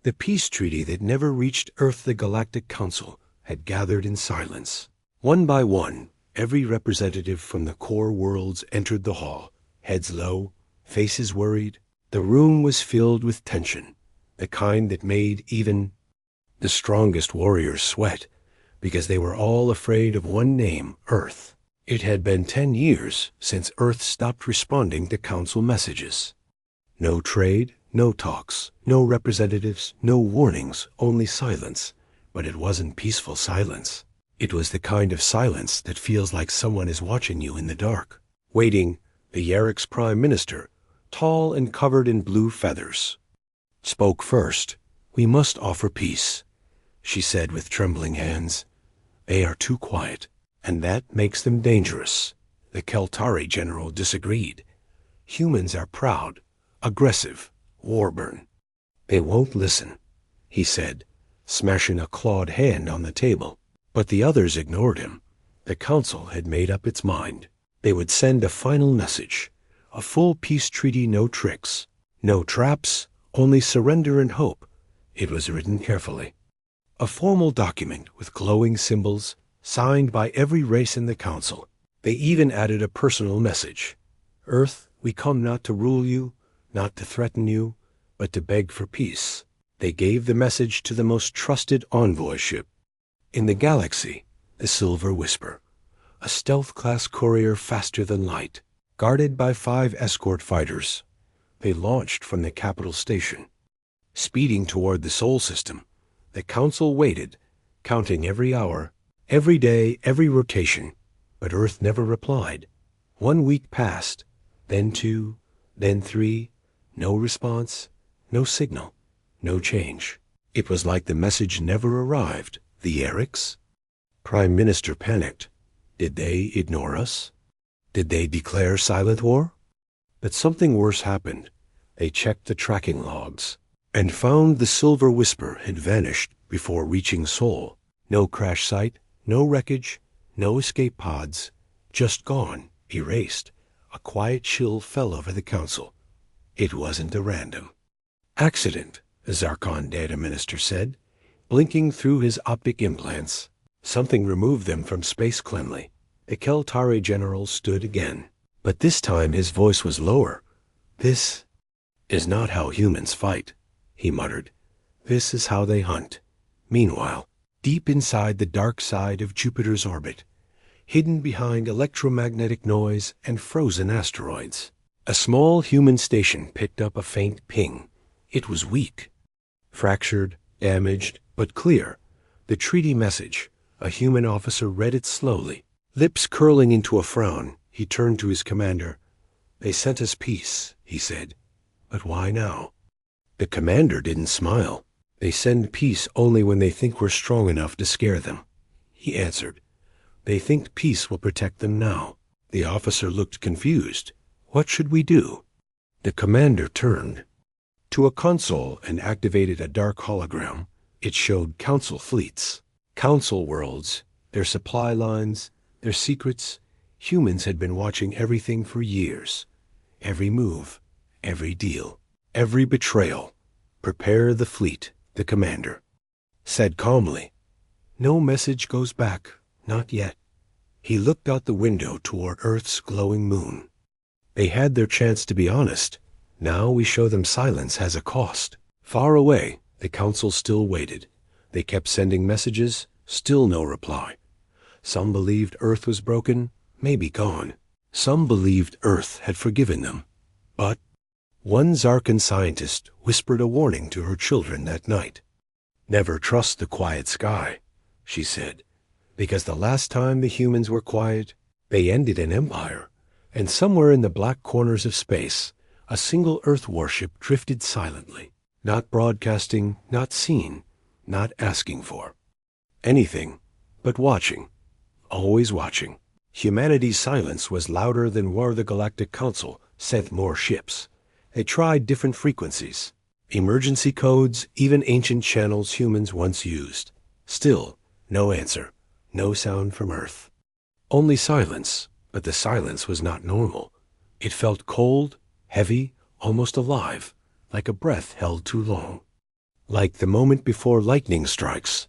The peace treaty that never reached Earth, the Galactic Council, had gathered in silence. One by one, every representative from the core worlds entered the hall, heads low, faces worried. The room was filled with tension, the kind that made even the strongest warriors sweat, because they were all afraid of one name, Earth. It had been 10 years since Earth stopped responding to Council messages. No trade, no talks, no representatives, no warnings, only silence. But it wasn't peaceful silence. It was the kind of silence that feels like someone is watching you in the dark. Waiting, the Yarrick's prime minister, tall and covered in blue feathers, spoke first. "We must offer peace," she said with trembling hands. "They are too quiet, and that makes them dangerous." The Keltari general disagreed. "Humans are proud, aggressive, war-born. They won't listen," he said, smashing a clawed hand on the table. But the others ignored him. The council had made up its mind. They would send a final message, a full peace treaty, no tricks, no traps, only surrender and hope. It was written carefully. A formal document with glowing symbols, signed by every race in the council. They even added a personal message. "Earth, we come not to rule you, not to threaten you, but to beg for peace." They gave the message to the most trusted envoy ship in the galaxy, the Silver Whisper, a stealth-class courier faster than light. Guarded by 5 escort fighters, they launched from the capital station. Speeding toward the Sol system, the council waited, counting every hour, every day, every rotation, but Earth never replied. 1 week passed, then 2, then 3, no response, no signal, no change. It was like the message never arrived. The Yarricks? Prime Minister panicked. Did they ignore us? Did they declare silent war? But something worse happened. They checked the tracking logs and found the Silver Whisper had vanished before reaching Sol. No crash site, no wreckage, no escape pods. Just gone, erased. A quiet chill fell over the council. It wasn't a random accident, the Zarkon data minister said, blinking through his optic implants. Something removed them from space cleanly. The Keltari general stood again, but this time his voice was lower. "This is not how humans fight," he muttered. "This is how they hunt." Meanwhile, deep inside the dark side of Jupiter's orbit, hidden behind electromagnetic noise and frozen asteroids, a small human station picked up a faint ping. It was weak, fractured, damaged, but clear. The treaty message. A human officer read it slowly. Lips curling into a frown, he turned to his commander. "They sent us peace," he said. "But why now?" The commander didn't smile. "They send peace only when they think we're strong enough to scare them," he answered. "They think peace will protect them now." The officer looked confused. "What should we do?" The commander turned to a console and activated a dark hologram. It showed council fleets, council worlds, their supply lines, their secrets. Humans had been watching everything for years. Every move, every deal, every betrayal. "Prepare the fleet," the commander said calmly. "No message goes back, not yet." He looked out the window toward Earth's glowing moon. "They had their chance to be honest. Now we show them silence has a cost." Far away, the council still waited. They kept sending messages, still no reply. Some believed Earth was broken, maybe gone. Some believed Earth had forgiven them. But one Zarkan scientist whispered a warning to her children that night. "Never trust the quiet sky," she said, "because the last time the humans were quiet, they ended an empire, and somewhere in the black corners of space, a single Earth warship drifted silently, not broadcasting, not seen, not asking for anything, but watching, always watching." Humanity's silence was louder than War. The Galactic Council sent more ships. They tried different frequencies, emergency codes, even ancient channels humans once used. Still, no answer, no sound from Earth. Only silence, but the silence was not normal. It felt cold, heavy, almost alive, like a breath held too long. like the moment before lightning strikes.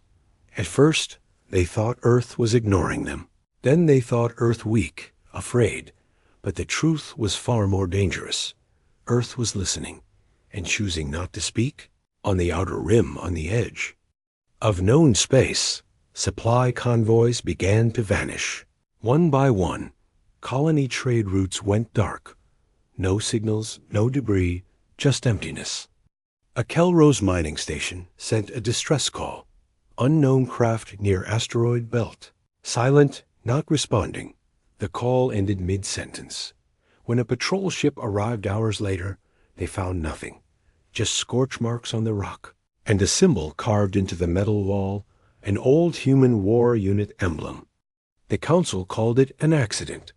At first, they thought Earth was ignoring them. Then they thought Earth weak, afraid. But the truth was far more dangerous. Earth was listening, and choosing not to speak, on the outer rim, on the edge of known space. Supply convoys began to vanish. One by one, colony trade routes went dark. No signals, no debris, just emptiness. A Kelrose mining station sent a distress call. Unknown craft near asteroid belt. Silent, not responding. The call ended mid-sentence. When a patrol ship arrived hours later, they found nothing. Just scorch marks on the rock, and a symbol carved into the metal wall, an old human war unit emblem. The Council called it an accident.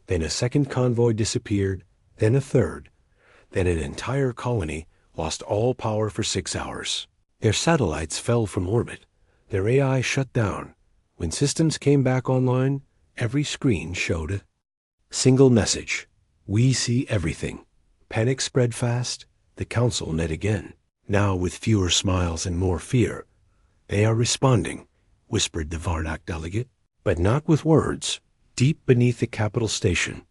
Then a second convoy disappeared, then a third. Then an entire colony lost all power for 6 hours. Their satellites fell from orbit. Their AI shut down. When systems came back online, every screen showed a single message. We see everything. Panic spread fast. The Council met again, now with fewer smiles and more fear. They are responding, whispered the Varnak delegate, but not with words. Deep beneath the capital station,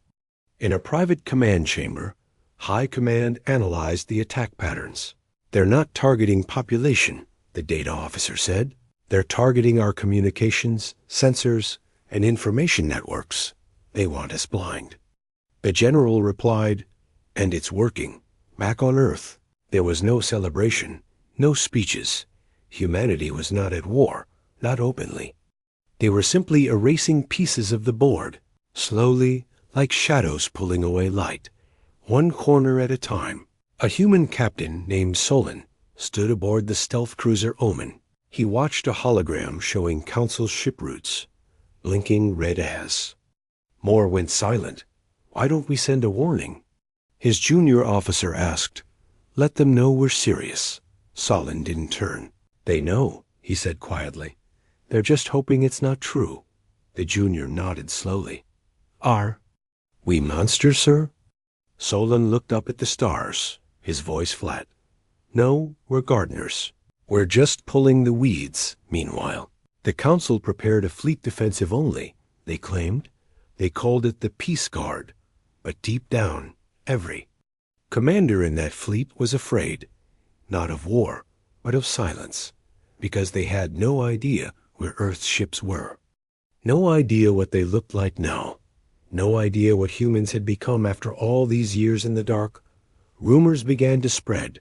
in a private command chamber, High Command analyzed the attack patterns. They're not targeting population, the data officer said. They're targeting our communications, sensors, and information networks. They want us blind. The general replied, and it's working. Back on Earth, there was no celebration, no speeches. Humanity was not at war, not openly. They were simply erasing pieces of the board, slowly, like shadows pulling away light, one corner at a time. A human captain named Solon stood aboard the stealth cruiser Omen. He watched a hologram showing Council ship routes, blinking red as. More went silent. Why don't we send a warning? His junior officer asked. Let them know we're serious. Solon didn't turn. They know, he said quietly. They're just hoping it's not true. The junior nodded slowly. Are we monsters, sir? Solon looked up at the stars, his voice flat. No, we're gardeners. We're just pulling the weeds, meanwhile. The Council prepared a fleet defensive only, they claimed. They called it the Peace Guard. But deep down, every commander in that fleet was afraid, not of war, but of silence, because they had no idea where Earth's ships were. No idea what they looked like now. No idea what humans had become after all these years in the dark. Rumors began to spread.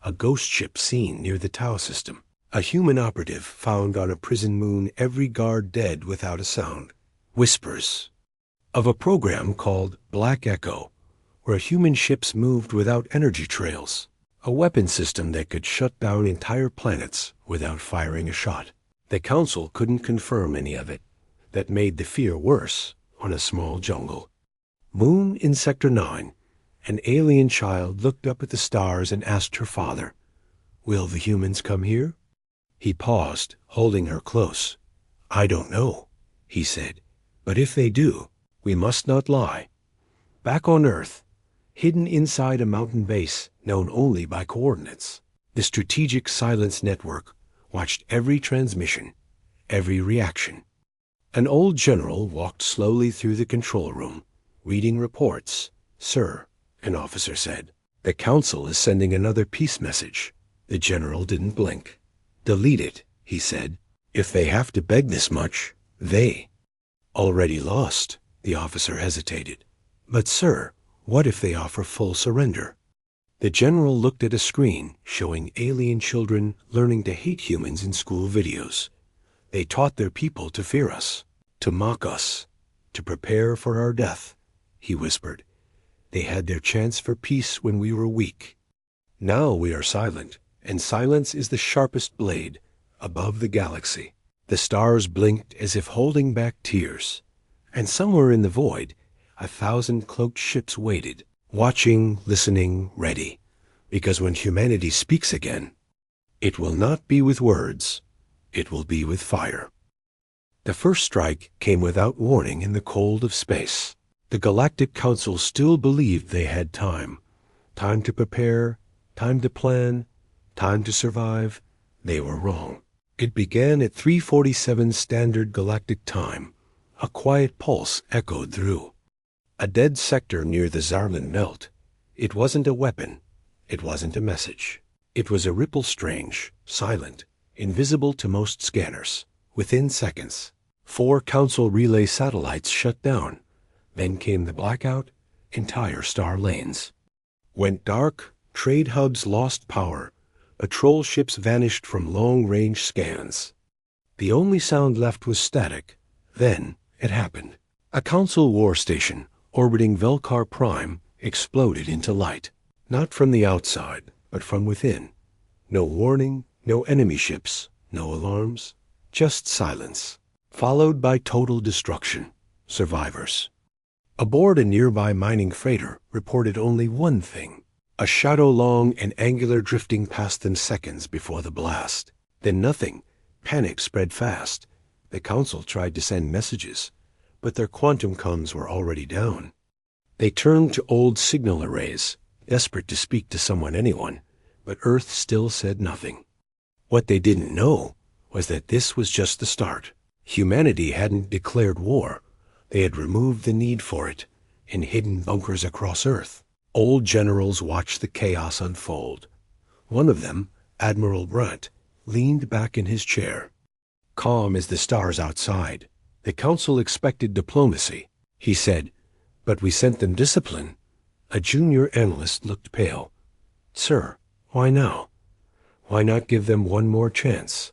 A ghost ship seen near the Tau system. A human operative found on a prison moon, every guard dead without a sound. Whispers of a program called Black Echo, where human ships moved without energy trails. A weapon system that could shut down entire planets without firing a shot. The Council couldn't confirm any of it. That made the fear worse on a small jungle. Moon in Sector 9. An alien child looked up at the stars and asked her father, Will the humans come here? He paused, holding her close. I don't know, he said, but if they do, we must not lie. Back on Earth, hidden inside a mountain base known only by coordinates, the Strategic Silence Network watched every transmission, every reaction. An old general walked slowly through the control room, reading reports. Sir, an officer said, the Council is sending another peace message. The general didn't blink. Delete it, he said. If they have to beg this much, they already lost, the officer hesitated. But sir, what if they offer full surrender? The general looked at a screen showing alien children learning to hate humans in school videos. They taught their people to fear us, to mock us, to prepare for our death, he whispered. They had their chance for peace when we were weak. Now we are silent, and silence is the sharpest blade above the galaxy. The stars blinked as if holding back tears, and somewhere in the void, 1,000 cloaked ships waited, watching, listening, ready, because when humanity speaks again, it will not be with words, it will be with fire. The first strike came without warning in the cold of space. The Galactic Council still believed they had time. Time to prepare, time to plan, time to survive, They were wrong. It began at 3:47 Standard Galactic Time. A quiet pulse echoed through. A dead sector near the Zarlan belt. It wasn't a weapon. It wasn't a message. It was a ripple, strange, silent, invisible to most scanners. Within seconds, 4 Council relay satellites shut down. Then came the blackout. Entire star lanes went dark. Trade hubs lost power. Patrol ships vanished from long-range scans. The only sound left was static. Then it happened. A Council war station orbiting Velkar Prime exploded into light. Not from the outside, but from within. No warning, no enemy ships, no alarms, just silence, followed by total destruction. Survivors aboard a nearby mining freighter reported only one thing: a shadow long and angular drifting past them seconds before the blast. Then nothing. Panic spread fast. The Council tried to send messages, but their quantum comms were already down. They turned to old signal arrays, desperate to speak to anyone, but Earth still said nothing. What they didn't know was that this was just the start. Humanity hadn't declared war. They had removed the need for it. In hidden bunkers across Earth, old generals watched the chaos unfold. One of them, Admiral Brandt, leaned back in his chair. Calm as the stars outside. The Council expected diplomacy, he said, but we sent them discipline. A junior analyst looked pale. Sir, why now? Why not give them one more chance?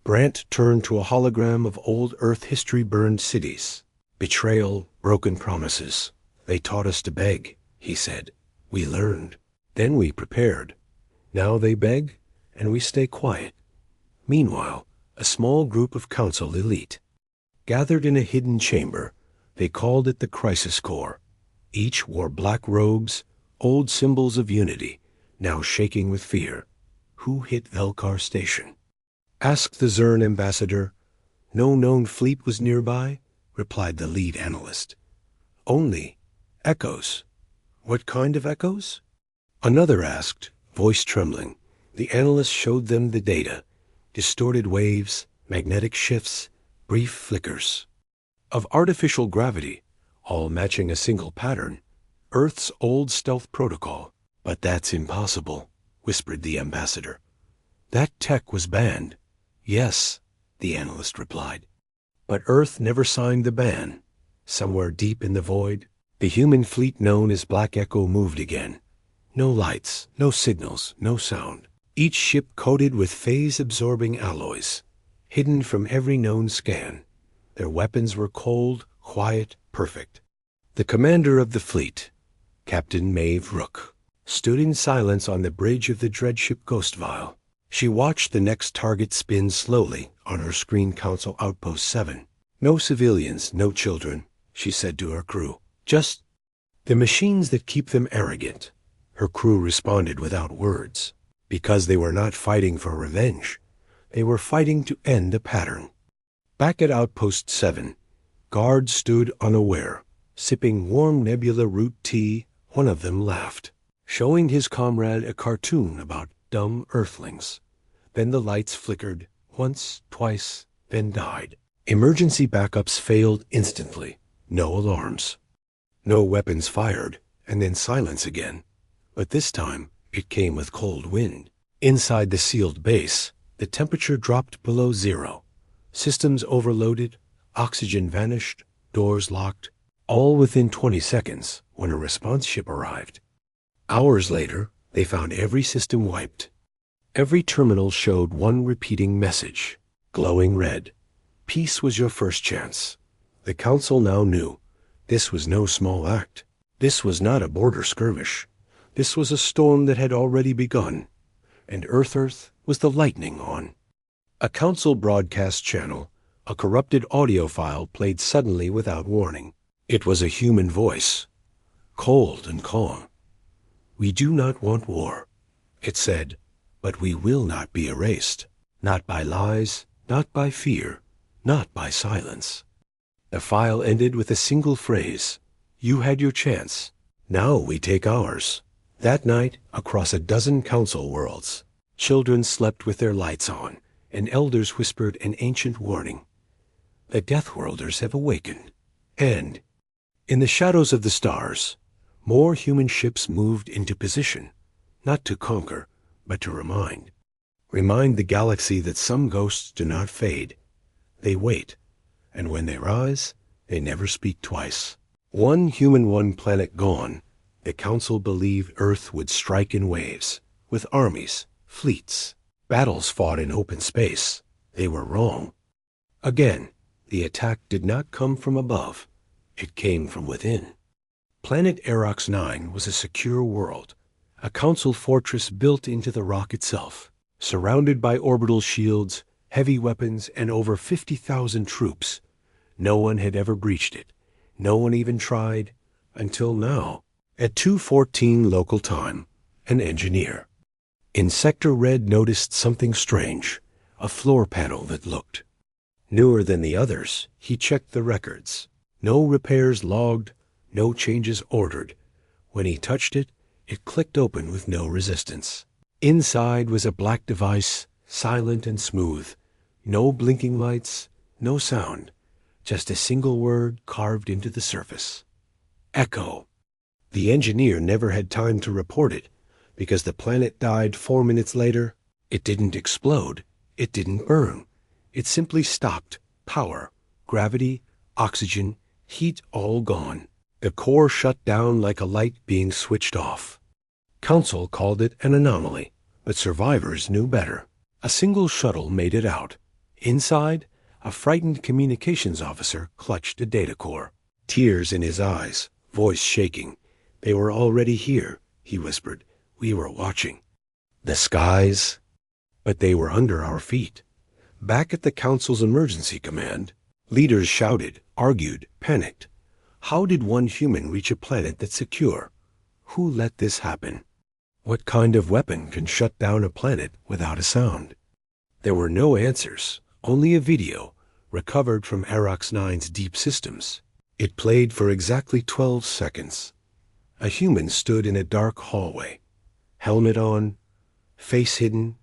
Brandt turned to a hologram of old Earth history burned cities. Betrayal, broken promises. They taught us to beg, he said. We learned. Then we prepared. Now they beg, and we stay quiet. Meanwhile, a small group of Council elite gathered in a hidden chamber. They called it the Crisis Corps. Each wore black robes, old symbols of unity, now shaking with fear. Who hit Velkar Station? Asked the Zern ambassador. No known fleet was nearby, replied the lead analyst. Only echoes. What kind of echoes? Another asked, voice trembling. The analyst showed them the data. Distorted waves, magnetic shifts, brief flickers. Of artificial gravity, all matching a single pattern. Earth's old stealth protocol. But that's impossible, whispered the ambassador. That tech was banned. Yes, the analyst replied. But Earth never signed the ban. Somewhere deep in the void, the human fleet known as Black Echo moved again. No lights, no signals, no sound. Each ship coated with phase-absorbing alloys, hidden from every known scan. Their weapons were cold, quiet, perfect. The commander of the fleet, Captain Maeve Rook, stood in silence on the bridge of the dreadship Ghostvile. She watched the next target spin slowly on her screen. Council Outpost 7. No civilians, no children, she said to her crew. Just the machines that keep them arrogant. Her crew responded without words. Because they were not fighting for revenge. They were fighting to end a pattern. Back at Outpost 7, guards stood unaware, sipping warm nebula root tea. One of them laughed, showing his comrade a cartoon about dumb earthlings. Then the lights flickered, once, twice, then died. Emergency backups failed instantly. No alarms. No weapons fired, and then silence again. But this time, it came with cold wind. Inside the sealed base, the temperature dropped below 0. Systems overloaded, oxygen vanished, doors locked, all within 20 seconds when a response ship arrived. Hours later, they found every system wiped. Every terminal showed one repeating message, glowing red. Peace was your first chance. The Council now knew. This was no small act. This was not a border skirmish. This was a storm that had already begun. And Earth was the lightning on. A Council broadcast channel, a corrupted audio file played suddenly without warning. It was a human voice, cold and calm. We do not want war, it said, but we will not be erased. Not by lies, not by fear, not by silence. The file ended with a single phrase. You had your chance. Now we take ours. That night, across a dozen Council worlds, Children slept with their lights on, and elders whispered an ancient warning. The Deathworlders have awakened. And, in the shadows of the stars, more human ships moved into position, not to conquer, but to remind. Remind the galaxy that some ghosts do not fade. They wait, and when they rise, they never speak twice. One human, one planet gone, the Council believed Earth would strike in waves, with armies, fleets, battles fought in open space. They were wrong. Again, the attack did not come from above. It came from within. Planet Arox 9 was a secure world, a Council fortress built into the rock itself, surrounded by orbital shields, heavy weapons, and over 50,000 troops. No one had ever breached it. No one even tried, until now. At 2:14 local time, an engineer in Sector Red noticed something strange, a floor panel that looked newer than the others. He checked the records. No repairs logged, no changes ordered. When he touched it, it clicked open with no resistance. Inside was a black device, silent and smooth. No blinking lights, no sound, just a single word carved into the surface. Echo. The engineer never had time to report it, because the planet died 4 minutes later. It didn't explode. It didn't burn. It simply stopped. Power, gravity, oxygen, heat all gone. The core shut down like a light being switched off. Council called it an anomaly, but survivors knew better. A single shuttle made it out. Inside, a frightened communications officer clutched a data core. Tears in his eyes, voice shaking. They were already here, he whispered. We were watching. The skies. But they were under our feet. Back at the Council's emergency command, leaders shouted, argued, panicked. How did one human reach a planet that's secure? Who let this happen? What kind of weapon can shut down a planet without a sound? There were no answers, only a video, recovered from Arox 9's deep systems. It played for exactly 12 seconds. A human stood in a dark hallway. Helmet on, face hidden.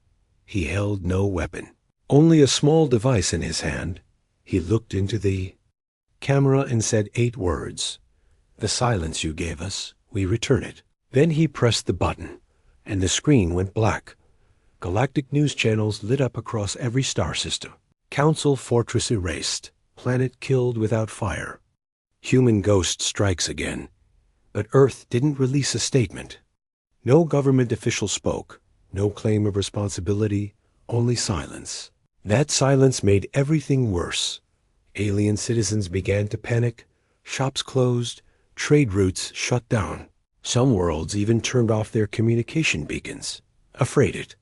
He held no weapon. Only a small device in his hand. He looked into the camera and said 8 words. The silence you gave us, we return it. Then he pressed the button, and the screen went black. Galactic news channels lit up across every star system. Council fortress erased. Planet killed without fire. Human ghost strikes again. But Earth didn't release a statement. No government official spoke. No claim of responsibility. Only silence. That silence made everything worse. Alien citizens began to panic. Shops closed. Trade routes shut down. Some worlds even turned off their communication beacons, afraid it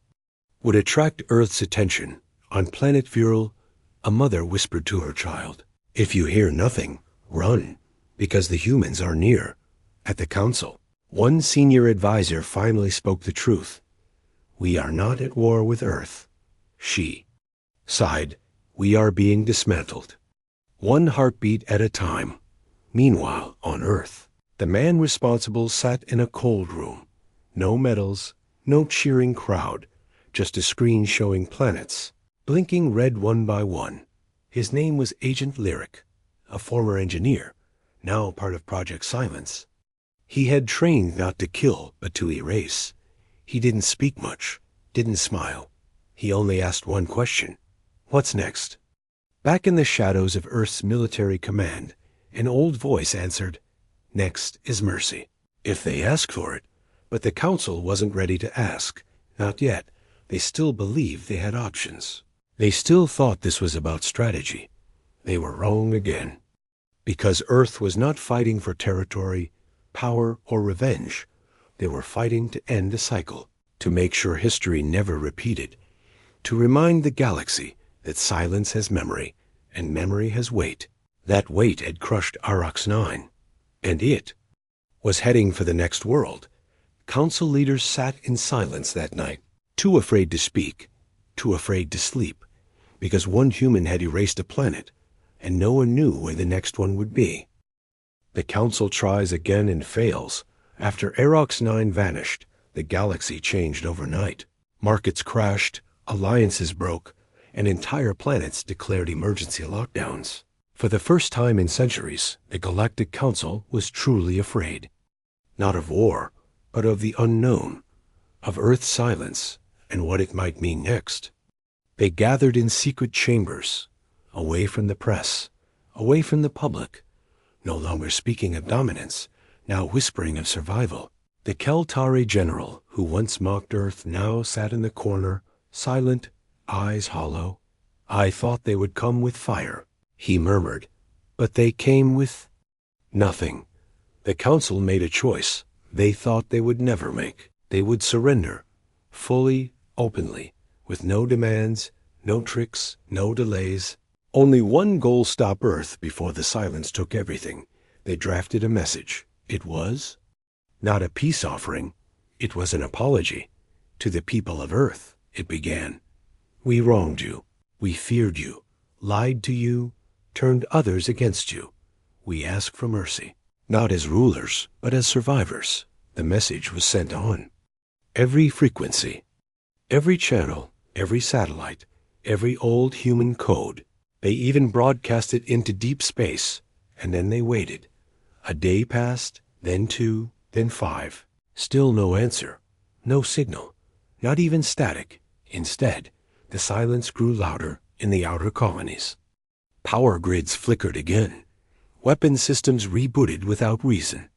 would attract Earth's attention. On planet Viral, a mother whispered to her child, "If you hear nothing, run, because the humans are near." At the Council, one senior advisor finally spoke the truth. "We are not at war with Earth." She sighed, "We are being dismantled. One heartbeat at a time." Meanwhile, on Earth, the man responsible sat in a cold room. No medals, no cheering crowd, just a screen showing planets, blinking red one by one. His name was Agent Lyric, a former engineer, now part of Project Silence. He had trained not to kill, but to erase. He didn't speak much, didn't smile. He only asked one question. What's next? Back in the shadows of Earth's military command, an old voice answered, "Next is mercy, if they ask for it." But the Council wasn't ready to ask. Not yet. They still believed they had options. They still thought this was about strategy. They were wrong again. Because Earth was not fighting for territory, power, or revenge. They were fighting to end a cycle, to make sure history never repeated, to remind the galaxy that silence has memory, and memory has weight. That weight had crushed Arox 9, and it was heading for the next world. Council leaders sat in silence that night, too afraid to speak, too afraid to sleep, because one human had erased a planet, and no one knew where the next one would be. The Council tries again and fails. After Arox 9 vanished, the galaxy changed overnight. Markets crashed, alliances broke, and entire planets declared emergency lockdowns. For the first time in centuries, the Galactic Council was truly afraid. Not of war, but of the unknown, of Earth's silence, and what it might mean next. They gathered in secret chambers, away from the press, away from the public, no longer speaking of dominance, now whispering of survival. The Keltari general, who once mocked Earth, now sat in the corner, silent, eyes hollow. "I thought they would come with fire," he murmured, "but they came with nothing." The council made a choice they thought they would never make. They would surrender, fully, openly, with no demands, no tricks, no delays. Only one goal: stop Earth before the silence took everything. They drafted a message. It was not a peace offering. It was an apology. To the people of Earth, it began. "We wronged you. We feared you, lied to you, turned others against you. We ask for mercy." Not as rulers, but as survivors, the message was sent on. Every frequency, every channel, every satellite, every old human code. They even broadcast it into deep space, and then they waited. A day passed, then 2, then 5. Still no answer, no signal, not even static. Instead, the silence grew louder in the outer colonies. Power grids flickered again. Weapon systems rebooted without reason.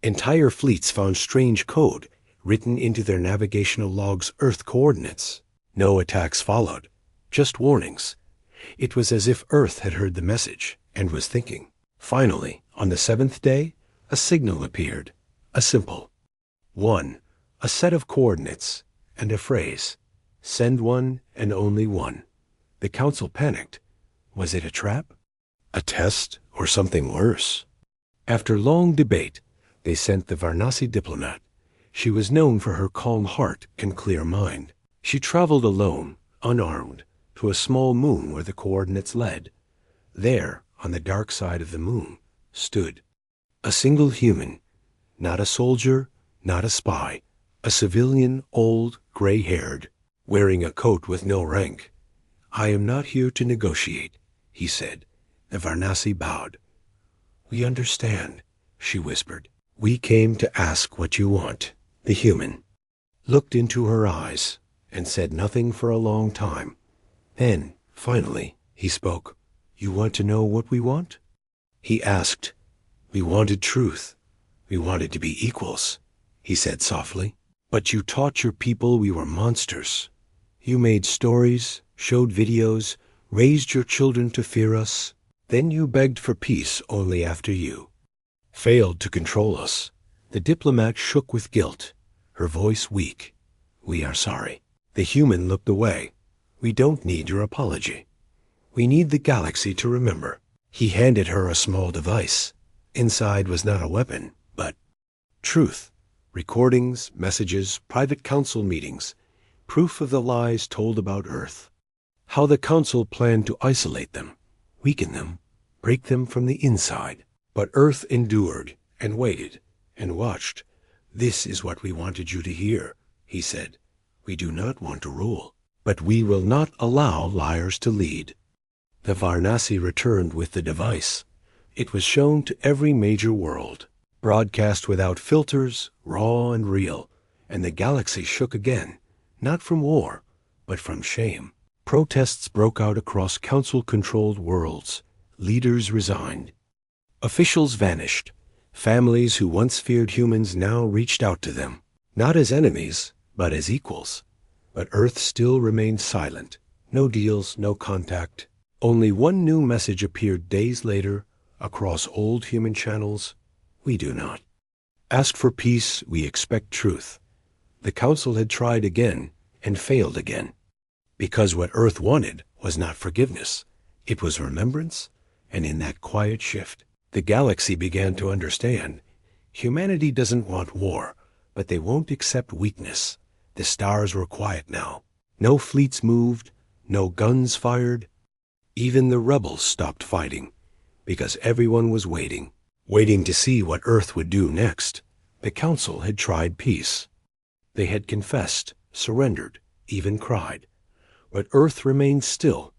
Entire fleets found strange code written into their navigational logs' Earth coordinates. No attacks followed, just warnings. It was as if Earth had heard the message and was thinking. Finally, on the 7th day, a signal appeared. A simple 1, a set of coordinates, and a phrase. Send one and only one. The council panicked. Was it a trap? A test? Or something worse? After long debate, they sent the Varnasi diplomat. She was known for her calm heart and clear mind. She traveled alone, unarmed, to a small moon where the coordinates led. There, on the dark side of the moon, stood a single human, not a soldier, not a spy, a civilian, old, gray-haired, wearing a coat with no rank. "I am not here to negotiate," he said. The Varnasi bowed. "We understand," she whispered. "We came to ask what you want." The human looked into her eyes and said nothing for a long time. Then, finally, he spoke. "You want to know what we want?" He asked. "We wanted truth. We wanted to be equals," he said softly. "But you taught your people we were monsters. You made stories, showed videos, raised your children to fear us. Then you begged for peace only after you failed to control us." The diplomat shook with guilt, her voice weak. "We are sorry." The human looked away. "We don't need your apology. We need the galaxy to remember." He handed her a small device. Inside was not a weapon, but truth. Recordings, messages, private council meetings, proof of the lies told about Earth. How the council planned to isolate them, weaken them, break them from the inside. But Earth endured and waited and watched. "This is what we wanted you to hear," he said. "We do not want to rule, but we will not allow liars to lead." The Varnasi returned with the device. It was shown to every major world, broadcast without filters, raw and real, and the galaxy shook again, not from war, but from shame. Protests broke out across council-controlled worlds. Leaders resigned. Officials vanished. Families who once feared humans now reached out to them, not as enemies, but as equals. But Earth still remained silent. No deals, no contact. Only one new message appeared days later across old human channels. "We do not ask for peace, we expect truth." The council had tried again and failed again. Because what Earth wanted was not forgiveness. It was remembrance, and in that quiet shift, the galaxy began to understand. Humanity doesn't want war, but they won't accept weakness. The stars were quiet now. No fleets moved, no guns fired. Even the rebels stopped fighting, because everyone was waiting to see what Earth would do next. The council had tried peace. They had confessed, surrendered, even cried. But Earth remained still,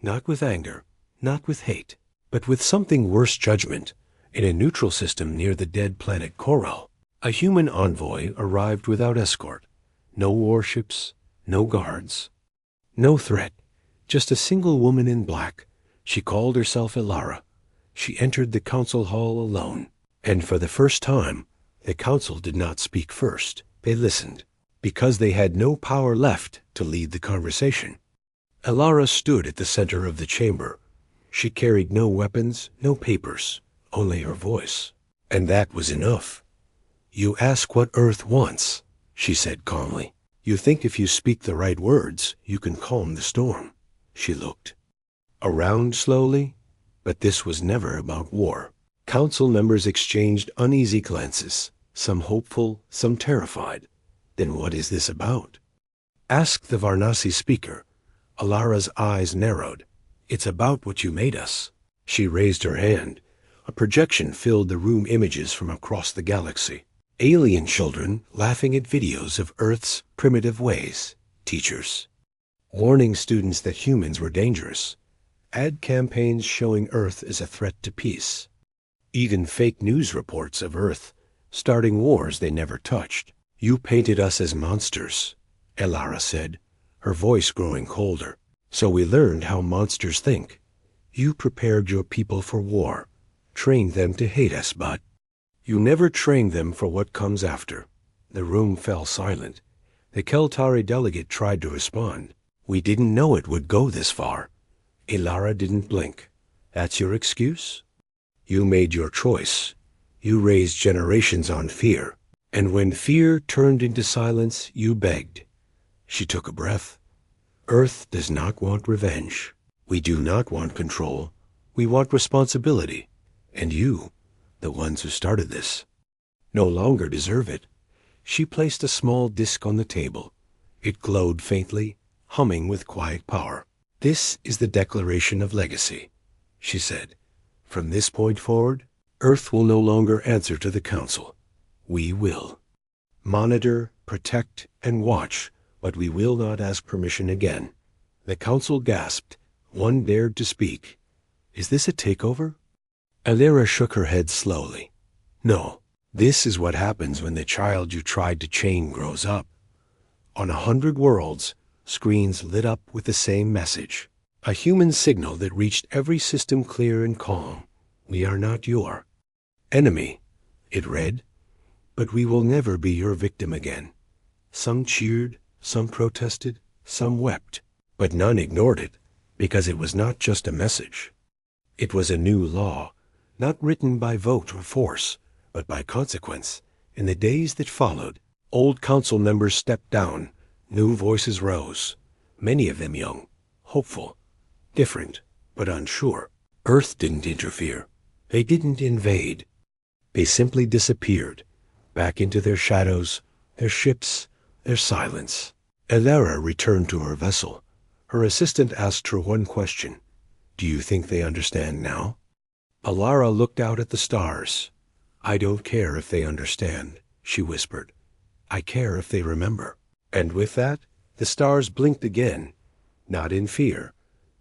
not with anger, not with hate, but with something worse judgment. In a neutral system near the dead planet Coral, a human envoy arrived without escort. No warships, no guards, no threat, just a single woman in black. She called herself Elara. She entered the council hall alone, and for the first time, the council did not speak first. They listened, because they had no power left to lead the conversation. Elara stood at the center of the chamber. She carried no weapons, no papers, only her voice. And that was enough. "You ask what Earth wants," she said calmly. "You think if you speak the right words, you can calm the storm." She looked around slowly, but this was never about war. Council members exchanged uneasy glances, some hopeful, some terrified. Then what is this about? Ask the Varnasi speaker. Alara's eyes narrowed. "It's about what you made us." She raised her hand. A projection filled the room, images from across the galaxy. Alien children laughing at videos of Earth's primitive ways. Teachers warning students that humans were dangerous. Ad campaigns showing Earth as a threat to peace. Even fake news reports of Earth starting wars they never touched. "You painted us as monsters," Elara said, her voice growing colder. "So we learned how monsters think. You prepared your people for war, trained them to hate us, but you never trained them for what comes after." The room fell silent. The Keltari delegate tried to respond. "We didn't know it would go this far." Elara didn't blink. "That's your excuse? You made your choice. You raised generations on fear. And when fear turned into silence, you begged." She took a breath. "Earth does not want revenge. We do not want control. We want responsibility. And you, the ones who started this, no longer deserve it." She placed a small disk on the table. It glowed faintly, humming with quiet power. "This is the declaration of legacy," she said. "From this point forward, Earth will no longer answer to the Council. We will monitor, protect, and watch, but we will not ask permission again." The Council gasped. One dared to speak. "Is this a takeover?" Elara shook her head slowly. "No, this is what happens when the child you tried to chain grows up." On 100 worlds, screens lit up with the same message. A human signal that reached every system clear and calm. "We are not your enemy," it read, "but we will never be your victim again." Some cheered, some protested, some wept, but none ignored it, because it was not just a message. It was a new law, not written by vote or force, but by consequence. In the days that followed, old council members stepped down, new voices rose, many of them young, hopeful, different, but unsure. Earth didn't interfere. They didn't invade. They simply disappeared, back into their shadows, their ships, their silence. Elara returned to her vessel. Her assistant asked her one question. "Do you think they understand now?" Elara looked out at the stars. "I don't care if they understand," she whispered. "I care if they remember." And with that, the stars blinked again, not in fear,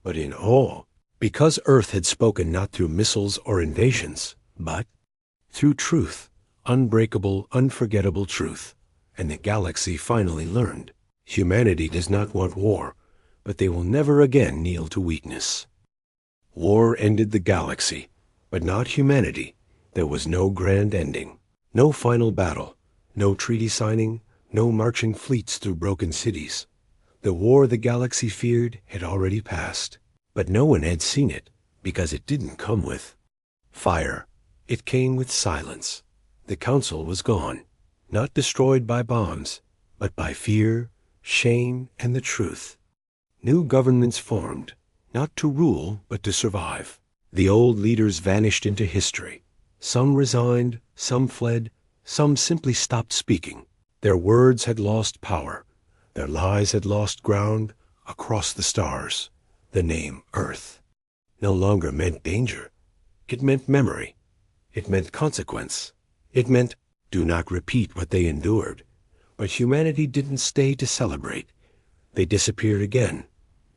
but in awe, because Earth had spoken not through missiles or invasions, but through truth, unbreakable, unforgettable truth. And the galaxy finally learned. Humanity does not want war, but they will never again kneel to weakness. War ended the galaxy, but not humanity. There was no grand ending, no final battle, no treaty signing, no marching fleets through broken cities. The war the galaxy feared had already passed, but no one had seen it, because it didn't come with fire. It came with silence. The council was gone, not destroyed by bombs, but by fear, shame, and the truth. New governments formed, not to rule, but to survive. The old leaders vanished into history. Some resigned, some fled, some simply stopped speaking. Their words had lost power. Their lies had lost ground across the stars. The name Earth no longer meant danger. It meant memory. It meant consequence. It meant, do not repeat what they endured. But humanity didn't stay to celebrate. They disappeared again.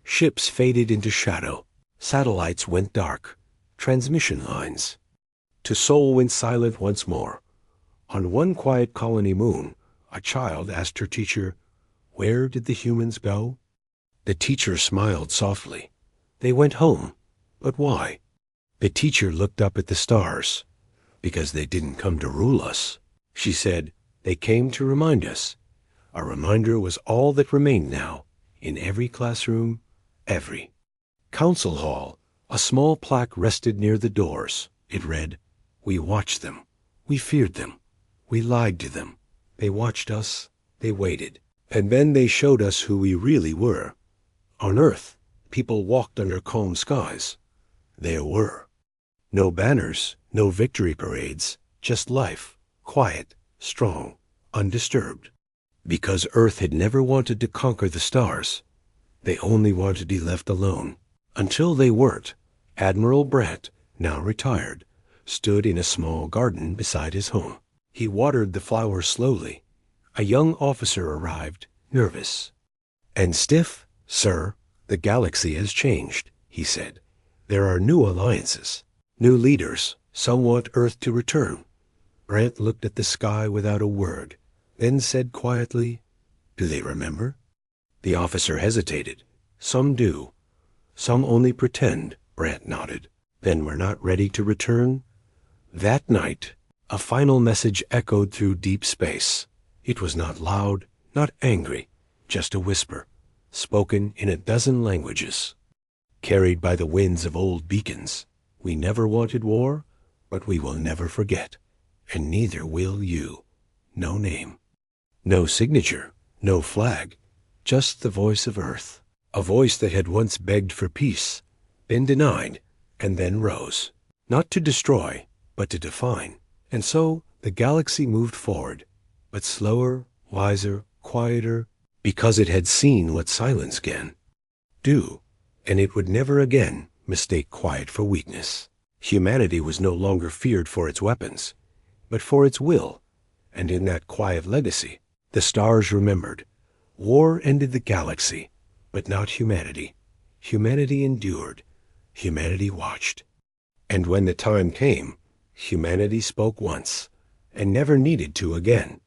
Ships faded into shadow. Satellites went dark. Transmission lines. To Sol went silent once more. On one quiet colony moon, a child asked her teacher, "Where did the humans go?" The teacher smiled softly. "They went home. But why?" The teacher looked up at the stars. "Because they didn't come to rule us." She said, "They came to remind us." A reminder was all that remained now, in every classroom, every. Council Hall, a small plaque rested near the doors. It read, "We watched them. We feared them. We lied to them. They watched us. They waited. And then they showed us who we really were. On Earth, people walked under calm skies. There were. No banners, no victory parades, just life, quiet, strong, undisturbed. Because Earth had never wanted to conquer the stars. They only wanted to be left alone. Until they weren't, Admiral Brandt, now retired, stood in a small garden beside his home. He watered the flowers slowly. A young officer arrived, nervous. "And stiff, sir, the galaxy has changed," he said. "There are new alliances, new leaders. Some want Earth to return." Brandt looked at the sky without a word, then said quietly, "Do they remember?" The officer hesitated. "Some do. Some only pretend," Brandt nodded. "Then we're not ready to return?" That night, a final message echoed through deep space. It was not loud, not angry, just a whisper, spoken in a dozen languages. Carried by the winds of old beacons, we never wanted war, but we will never forget, and neither will you. No name. No signature, no flag, just the voice of Earth. A voice that had once begged for peace, been denied, and then rose. Not to destroy, but to define. And so the galaxy moved forward, but slower, wiser, quieter, because it had seen what silence can do, and it would never again mistake quiet for weakness. Humanity was no longer feared for its weapons, but for its will, and in that quiet legacy, the stars remembered. War ended the galaxy, but not humanity. Humanity endured. Humanity watched. And when the time came, humanity spoke once, and never needed to again.